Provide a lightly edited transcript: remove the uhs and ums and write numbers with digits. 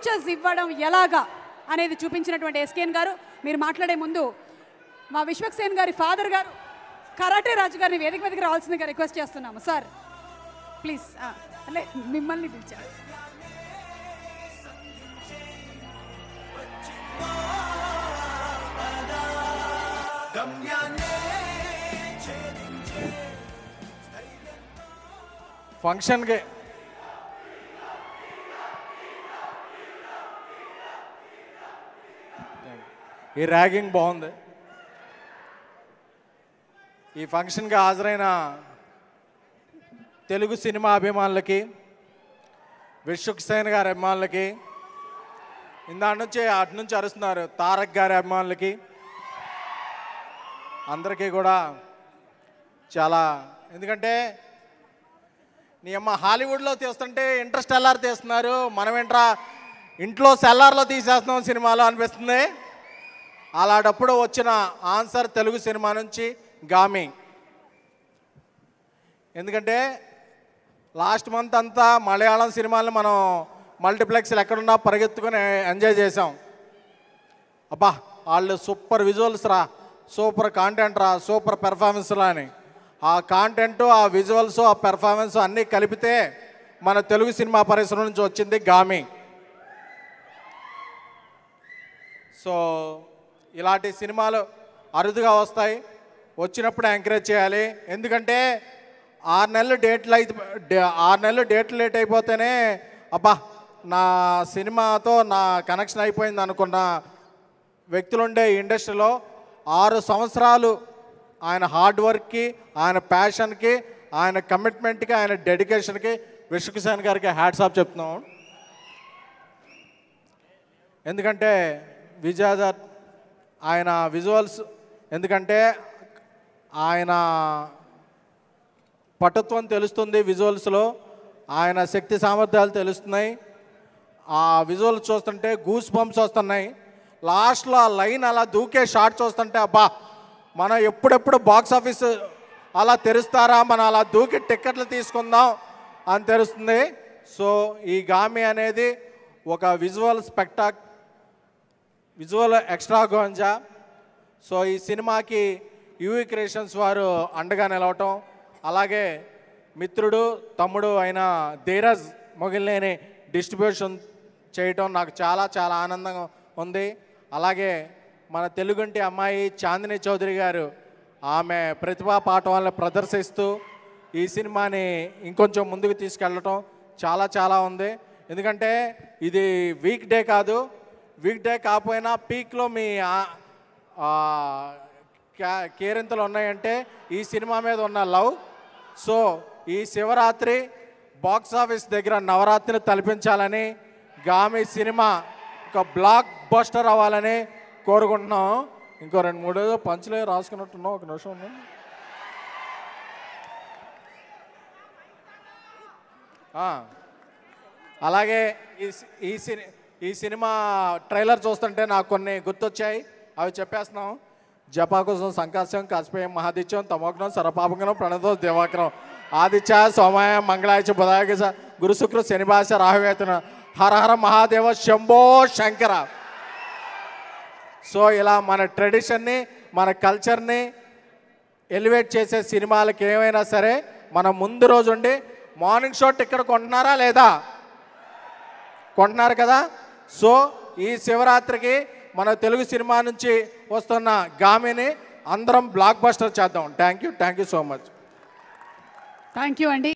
Speeches ఇవ్వడం ఎలాగా అనేది చూపించినటువంటి ఎస్కేఎన్ గారు, మీరు మాట్లాడే ముందు మా విశ్వక్సేన్ గారి ఫాదర్ గారు కరాటే రాజు గారిని వేదిక మీదకి రావాల్సిందిగా రిక్వెస్ట్ చేస్తున్నాము. Sir please. అలే మిమ్మల్ని పిలిచారు. ఫంక్షన్కి ఈ ర్యాగింగ్ బాగుంది. ఈ ఫంక్షన్కి హాజరైన తెలుగు సినిమా అభిమానులకి, విశ్వక్సేన్ గారి అభిమానులకి, అటు నుంచి అరుస్తున్నారు తారక్ గారి అభిమానులకి, అందరికీ కూడా చాలా, ఎందుకంటే నీ అమ్మ హాలీవుడ్లో తీస్తుంటే ఇంటర్స్టెల్లార్ తీస్తున్నారు, మనం ఏంట్రా ఇంట్లో సెల్లార్లో తీసేస్తున్నాం సినిమాలో అనిపిస్తుంది. అలాంటప్పుడు వచ్చిన ఆన్సర్ తెలుగు సినిమా నుంచి గామి. ఎందుకంటే లాస్ట్ మంత్ అంతా మలయాళం సినిమాలను మనం మల్టీప్లెక్స్లు ఎక్కడున్నా పరిగెత్తుకొని ఎంజాయ్ చేసాం. అబ్బా వాళ్ళు సూపర్ విజువల్స్ రా, సూపర్ కాంటెంట్ రా, సూపర్ పెర్ఫార్మెన్స్లా అని. ఆ కాంటెంట్, ఆ విజువల్స్, ఆ పెర్ఫార్మెన్స్ అన్నీ కలిపితే మన తెలుగు సినిమా పరిశ్రమ నుంచి వచ్చింది గామి. సో ఇలాంటి సినిమాలు అరుదుగా వస్తాయి, వచ్చినప్పుడు ఎంకరేజ్ చేయాలి. ఎందుకంటే 6 నెలలు డేట్లు లేట్ అయిపోతేనే అబ్బా నా సినిమాతో నా కనెక్షన్ అయిపోయింది అనుకున్న వ్యక్తులుండే ఇండస్ట్రీలో 6 సంవత్సరాలు ఆయన హార్డ్ వర్క్కి, ఆయన ప్యాషన్కి, ఆయన కమిట్మెంట్కి, ఆయన డెడికేషన్కి విశ్వక్సేన్ గారికి హ్యాట్స్ ఆఫ్ చెప్తున్నాం. ఎందుకంటే విజయదర్ ఆయన విజువల్స్, ఎందుకంటే ఆయన పటుత్వం తెలుస్తుంది విజువల్స్లో, ఆయన శక్తి సామర్థ్యాలు తెలుస్తున్నాయి. ఆ విజువల్స్ చూస్తుంటే గూస్ బంప్స్ వస్తున్నాయి. లాస్ట్లో ఆ లైన్ అలా దూకే షాట్ చూస్తుంటే అబ్బా మనం ఎప్పుడెప్పుడు బాక్స్ ఆఫీస్ అలా తెరుస్తారా, మనం అలా దూకి టిక్కెట్లు తీసుకుందాం అని తెలుస్తుంది. సో ఈ గామి అనేది ఒక విజువల్ ఎక్స్ట్రాగోంజా. సో ఈ సినిమాకి యూవీ క్రియేషన్స్ వారు అండగా నిలవటం, అలాగే మిత్రుడు తమ్ముడు అయిన ధీరజ్ మొగిలినేని డిస్ట్రిబ్యూషన్ చేయటం నాకు చాలా చాలా ఆనందంగా ఉంది. అలాగే మన తెలుగుంటి అమ్మాయి చాందిని చౌదరి గారు ఆమె ప్రతిభా పాఠవాలను ప్రదర్శిస్తూ ఈ సినిమాని ఇంకొంచెం ముందుకు తీసుకెళ్ళటం చాలా చాలా ఉంది. ఎందుకంటే ఇది వీక్ డే కాదు, వీక్ డే కాకపోయినా పీక్లో మీ కేరింతలు ఉన్నాయంటే ఈ సినిమా మీద ఉన్న లవ్. సో ఈ శివరాత్రి బాక్స్ ఆఫీస్ దగ్గర నవరాత్రిని తలపించాలని, గామి సినిమా ఒక బ్లాక్ బస్టర్ అవ్వాలని కోరుకుంటున్నాం. ఇంకో 2-3 పంచులే రాసుకున్నట్టున్నాం, ఒక నిమిషం ఉంది. అలాగే ఈ సినిమా ట్రైలర్ చూస్తుంటే నాకు కొన్ని గుర్తొచ్చాయి, అవి చెప్పేస్తున్నాం. జపాకుశం సంకాశం కాశపేయం మహాదిత్యం తమోగ్నం సర్వపాపగ్నం ప్రణతో దివాకరం ఆదిత్య సోమాయ మంగళాయచ బుధాయ గురు శుక్ర శనిభాష రాహువేతన హర హర మహాదేవ శంభో శంకర. సో ఇలా మన ట్రెడిషన్ని, మన కల్చర్ని ఎలివేట్ చేసే సినిమాలకి ఏమైనా సరే మనం ముందు రోజు ఉండి మార్నింగ్ షో టికెట్ కొంటున్నారా లేదా? కొంటున్నారు కదా. సో ఈ శివరాత్రికి మన తెలుగు సినిమా నుంచి వస్తున్న గామిని అందరం బ్లాక్ బస్టర్ చేద్దాం. Thank you so much. Thank you అండి.